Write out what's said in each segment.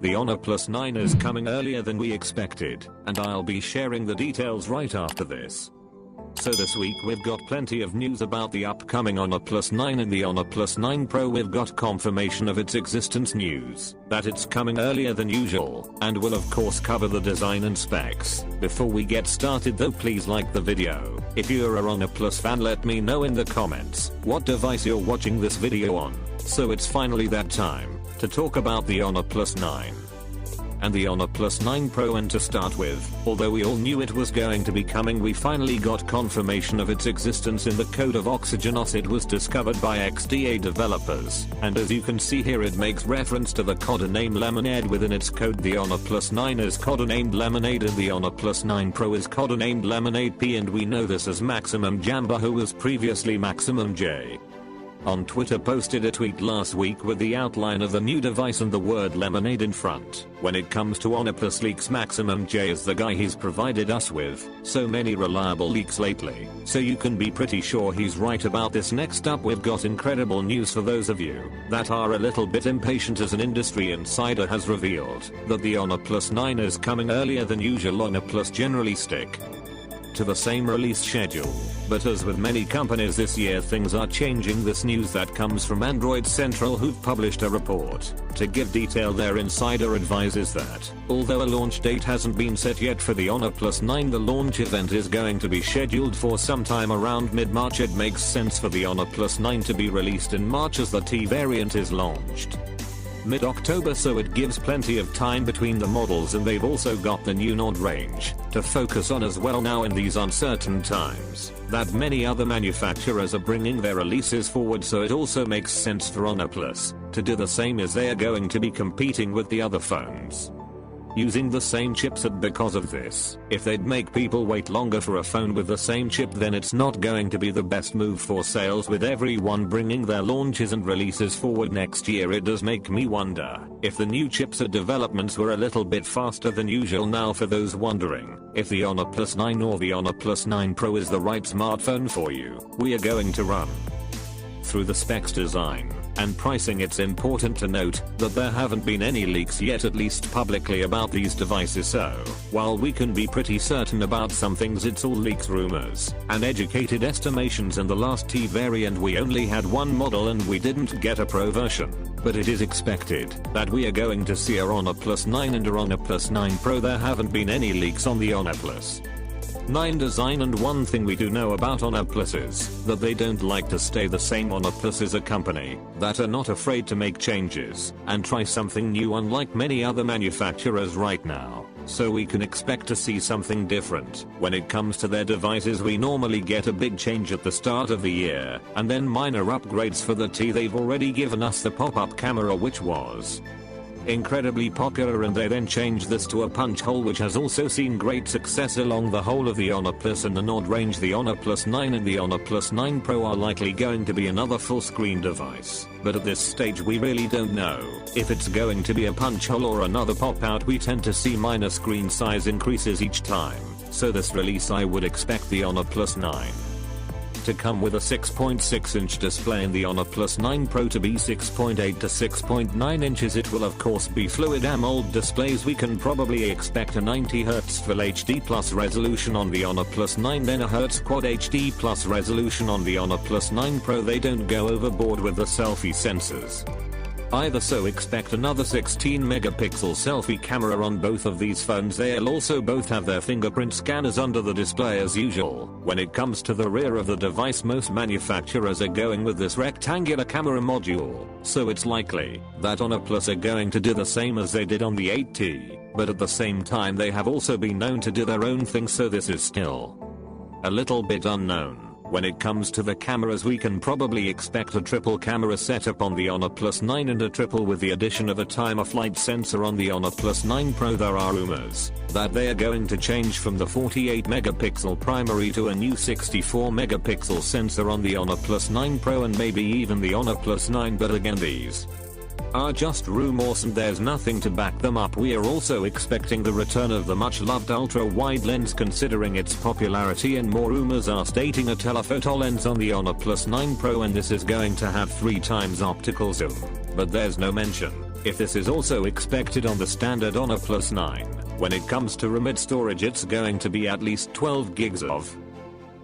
The Oneplus 9 is coming earlier than we expected, and I'll be sharing the details right after this. So this week we've got plenty of news about the upcoming Oneplus 9 and the Oneplus 9 Pro. We've got confirmation of its existence news, that it's coming earlier than usual, and we'll of course cover the design and specs. Before we get started though, please like the video. If you're a Oneplus fan, let me know in the comments what device you're watching this video on. So it's finally that time to talk about the Oneplus 9 and the Oneplus 9 Pro. And to start with, although we all knew it was going to be coming, we finally got confirmation of its existence in the code of Oxygenos. It was discovered by XDA developers, and as you can see here, it makes reference to the codename Lemonade within its code. The Oneplus 9 is codenamed Lemonade and the Oneplus 9 Pro is codenamed Lemonade P, and we know this as Maximum Jamba, who was previously Maximum J. On Twitter posted a tweet last week with the outline of the new device and the word Lemonade in front. When it comes to Oneplus leaks, Maximum J is the guy he's provided us with so many reliable leaks lately, so you can be pretty sure he's right about this. Next up, we've got incredible news for those of you that are a little bit impatient, as an industry insider has revealed that the Oneplus 9 is coming earlier than usual. Oneplus generally stick to the same release schedule, but as with many companies this year, things are changing. This news that comes from Android Central, who've published a report to give detail. Their insider advises that although a launch date hasn't been set yet for the Oneplus 9, the launch event is going to be scheduled for sometime around mid-March. It makes sense for the Oneplus 9 to be released in March, as the T variant is launched mid-October, so it gives plenty of time between the models, and they've also got the new Nord range to focus on as well now in these uncertain times that many other manufacturers are bringing their releases forward. So it also makes sense for Oneplus to do the same, as they are going to be competing with the other phones using the same chipset. Because of this, if they'd make people wait longer for a phone with the same chip, then it's not going to be the best move for sales. With everyone bringing their launches and releases forward next year, it does make me wonder if the new chipset developments were a little bit faster than usual. Now, for those wondering if the Oneplus 9 or the Oneplus 9 Pro is the right smartphone for you, we are going to run through the specs, design, and pricing. It's important to note that there haven't been any leaks yet, at least publicly, about these devices, so while we can be pretty certain about some things, it's all leaks, rumors, and educated estimations. In the last T variant we only had one model and we didn't get a Pro version, but it is expected that we are going to see a Oneplus 9 and a Oneplus 9 Pro. There haven't been any leaks on the Oneplus 9 design, and one thing we do know about Oneplus is that they don't like to stay the same. Oneplus is a company that are not afraid to make changes and try something new, unlike many other manufacturers right now. So we can expect to see something different when it comes to their devices. We normally get a big change at the start of the year, and then minor upgrades. For the T, they've already given us the pop-up camera, which was incredibly popular, and they then changed this to a punch hole, which has also seen great success along the whole of the Oneplus and the Nord range. The Oneplus 9 and the Oneplus 9 Pro are likely going to be another full screen device, but at this stage we really don't know if it's going to be a punch hole or another pop out. We tend to see minor screen size increases each time, so this release I would expect the Oneplus 9 to come with a 6.6-inch display and the Oneplus 9 Pro to be 6.8 to 6.9 inches. It will of course be Fluid AMOLED displays. We can probably expect a 90Hz Full HD Plus resolution on the Oneplus 9, then a Hz Quad HD Plus resolution on the Oneplus 9 Pro. They don't go overboard with the selfie sensors either, so expect another 16-megapixel selfie camera on both of these phones. They'll also both have their fingerprint scanners under the display as usual. When it comes to the rear of the device, most manufacturers are going with this rectangular camera module, so it's likely that Oneplus are going to do the same as they did on the 8T, but at the same time they have also been known to do their own thing, so this is still a little bit unknown. When it comes to the cameras, we can probably expect a triple camera setup on the Oneplus 9 and a triple with the addition of a time-of-flight sensor on the Oneplus 9 Pro. There are rumors that they are going to change from the 48-megapixel primary to a new 64-megapixel sensor on the Oneplus 9 Pro and maybe even the Oneplus 9, but again, these are just rumors and there's nothing to back them up. We are also expecting the return of the much loved ultra-wide lens, considering its popularity, and more rumors are stating a telephoto lens on the Oneplus 9 Pro, and this is going to have 3 times optical zoom, but there's no mention if this is also expected on the standard Oneplus 9. When it comes to RAM storage, it's going to be at least 12 gigs of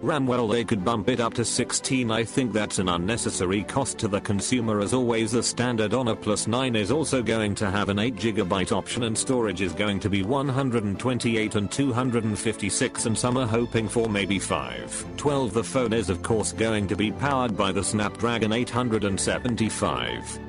RAM. Well, they could bump it up to 16. I think that's an unnecessary cost to the consumer. As always, the standard Oneplus 9 is also going to have an 8GB option, and storage is going to be 128 and 256, and some are hoping for maybe 512. The phone is of course going to be powered by the Snapdragon 875.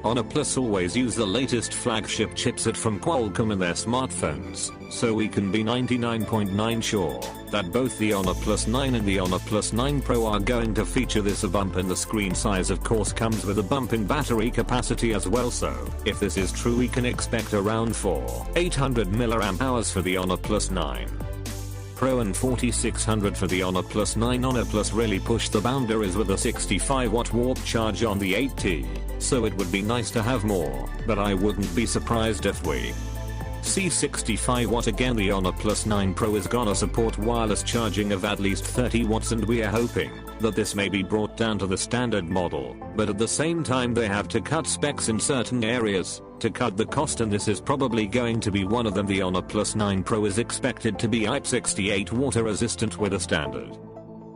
Oneplus always use the latest flagship chipset from Qualcomm in their smartphones, so we can be 99.9 sure that both the Oneplus 9 and the Oneplus 9 Pro are going to feature this. A bump in the screen size of course comes with a bump in battery capacity as well, so if this is true we can expect around 800 mAh for the Oneplus 9 Pro and 4600 for the Oneplus 9. Oneplus really pushed the boundaries with a 65-watt warp charge on the 8T, so it would be nice to have more, but I wouldn't be surprised if we see 65-watt again. The Oneplus 9 Pro is gonna support wireless charging of at least 30 watts, and we are hoping that this may be brought down to the standard model, but at the same time they have to cut specs in certain areas to cut the cost, and this is probably going to be one of them. The Oneplus 9 Pro is expected to be IP68 water resistant with a standard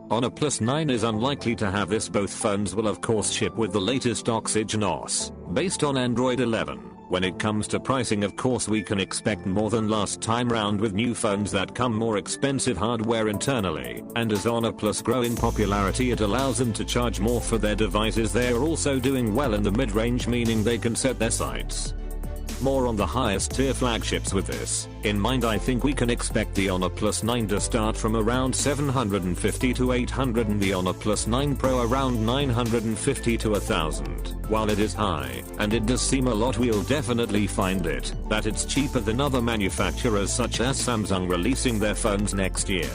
Oneplus 9 is unlikely to have this. Both phones will of course ship with the latest Oxygen OS based on Android 11. When it comes to pricing, of course we can expect more than last time round with new phones that come more expensive hardware internally, and as Oneplus grow in popularity it allows them to charge more for their devices. They are also doing well in the mid-range, meaning they can set their sights more on the highest tier flagships. With this in mind, I think we can expect the Oneplus 9 to start from around 750 to 800 and the Oneplus 9 Pro around 950 to 1000. While it is high and it does seem a lot, we'll definitely find that it's cheaper than other manufacturers such as Samsung releasing their phones next year.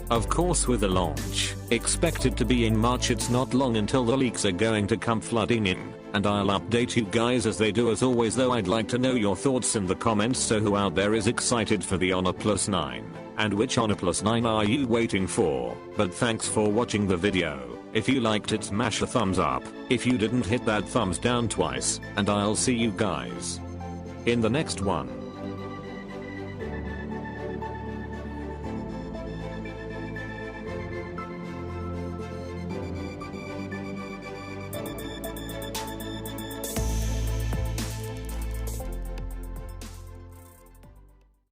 Of course, with the launch expected to be in March, it's not long until the leaks are going to come flooding in, and I'll update you guys as they do. As always though, I'd like to know your thoughts in the comments. So who out there is excited for the Oneplus 9? And which Oneplus 9 are you waiting for? But thanks for watching the video. If you liked it, smash a thumbs up. If you didn't, hit that thumbs down twice, and I'll see you guys in the next one.